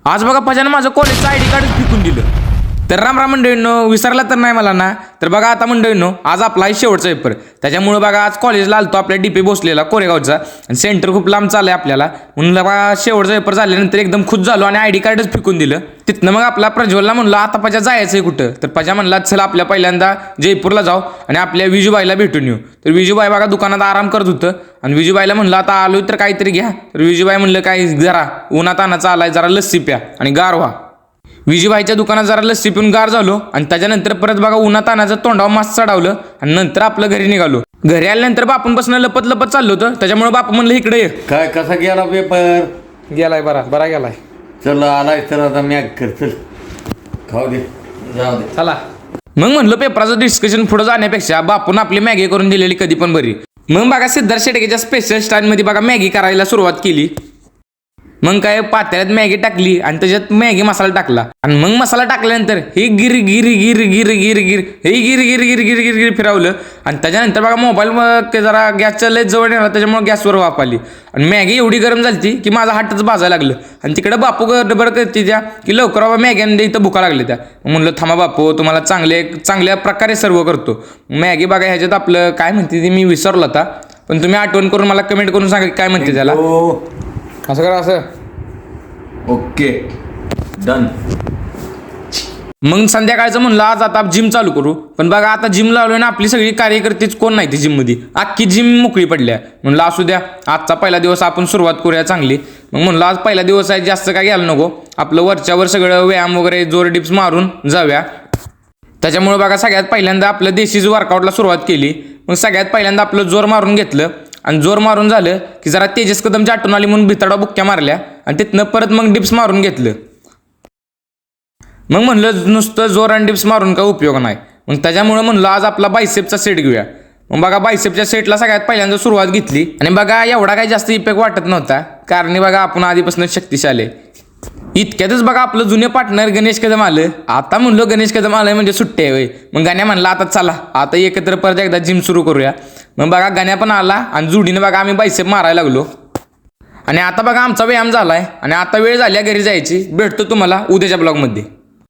आज बघा पजाने माझं कॉलेजचं आयडी कार्डच फेकून दिलं. तर राम राम मंडळींनो, विसरला तर नाही मला ना. तर बघा आता मंडळींनो, आज आपला आहे शेवटचा पेपर. त्याच्यामुळे बघा आज कॉलेजला आलतो आपल्या डीपी बसलेला कोरेगावचा, आणि सेंटर खूप लांब चाललंय आपल्याला. म्हणून बघा शेवटचा पेपर झाल्यानंतर एकदम खुश झालो आणि आयडी कार्डच फेकून दिलं. तिथनं मग आपला प्रज्वलला म्हणलं आता पजा जायचंय कुठं. तर पजा म्हणला चला आपल्या पहिल्यांदा जयपूरला जाऊ आणि आपल्या विजूबाईला भेटून येऊ. तर विजूबाई बघा दुकानात आराम करत होतं आणि विजूबाईला म्हणलं आता आलोय तर काहीतरी घ्या. तर विजूबाई म्हणलं काय जरा उन्हात आणाचा आलाय, जरा लस्सी प्या आणि गार व्हा. विजूबाईच्या दुकानात जरा लस्सी पिऊन गार झालो आणि त्याच्यानंतर परत बघा उन्हात आणाचं तोंडावर मास्क चढवलं आणि नंतर आपलं घरी निघालो. घरी आल्यानंतर बापूंपासून लपत लपत चाललो होतं. त्याच्यामुळे बापू म्हणलं इकडे ये. काय कसा गेला पेपर? गेलाय बरा गेलाय. चल आलाय तर आता मॅग कर, चल खाऊ दे, जाऊ दे, चला. मग म्हणलं पेपराचं डिस्कशन पुढे जाण्यापेक्षा बापून आपली मॅगी करून दिलेली कधी पण बरी. मग बघा सिद्धार्थ शेडकेच्या स्पेशल स्टाईलमध्ये बघा मॅगी करायला सुरुवात केली. मग काय पातेल्यात मॅगी टाकली आणि त्याच्यात मॅगी मसाला टाकला आणि मग मसाला टाकल्यानंतर हे गिर गिर गिर गिर गिर गिर हे गिर गिर गिर गिर गिर गिर फिरवलं आणि त्याच्यानंतर बघा मोबाईल जरा गॅसच्या लय जवळ नेला, त्याच्यामुळे गॅसवर वापरली आणि मॅगी एवढी गरम झाली की माझा हातच भाजायला लागलं. आणि तिकडे बापू गडबड करते त्या की लवकर बाबा मॅगी इथं भुका लागली त्या. म्हणलं थांबा बापू, तुम्हाला चांगल्या प्रकारे सर्व करतो. मॅगी बघा ह्याच्यात आपलं काय म्हणते ते मी विसरलो आता, पण तुम्ही आठवण करून मला कमेंट करून सांगा काय म्हणते त्याला. असं करा असं. Okay done. मग संध्याकाळचं म्हणलं आज आता जिम चालू करू. पण बघा आता जिम लावलोय ना, आपली सगळी कार्यकर्तेच कोण नाही ती जिममध्ये, अख्खी जिम मोकळी पडल्या. म्हणलं असू द्या, आजचा पहिला दिवस आपण सुरुवात करूया चांगली. मग म्हणलं आज पहिला दिवस आहे, जास्त काय घ्यायला नको, आपलं वरच्यावर सगळं व्यायाम वगैरे जोर डिप्स मारून जाऊया. त्याच्यामुळे बघा सगळ्यात पहिल्यांदा आपलं देशीच वर्कआउटला सुरुवात केली. मग सगळ्यात पहिल्यांदा आपलं जोर मारून घेतलं आणि जोर मारून झालं की जरा तेजस कदमची आठवण आली म्हणून भिताडा बुक्क्या मारल्या आणि तिथनं परत मग डिप्स मारून घेतलं. मग म्हणलं नुसतं जोर आणि डिप्स मारून काय उपयोग नाही. मग त्याच्यामुळे म्हणलं आज आपला बायसेपचा सेट घेऊया. मग बघा बायसेपच्या सेटला सगळ्यात पहिल्यांदा सुरुवात घेतली आणि बघा एवढा काही जास्त इफेक्ट वाटत नव्हता, कारण बघा आपण आधीपासून शक्तिशाली. इतक्यातच बघा आपलं जुने पार्टनर गणेश कदम आलं. आता म्हणलो गणेश कदम आलं म्हणजे सुट्टी आहे. मग गाण्या म्हणला आता चला आता एकत्र परत एकदा जिम सुरू करूया. मग बघा गाण्या पण आला आणि जुडीने बघा आम्ही बायसेप मारायला लागलो. आणि आता बघा आमचा व्यायाम झालाय आणि आता वेळ झाली घरी जायची. भेटतो तुम्हाला उद्याच्या ब्लॉगमध्ये.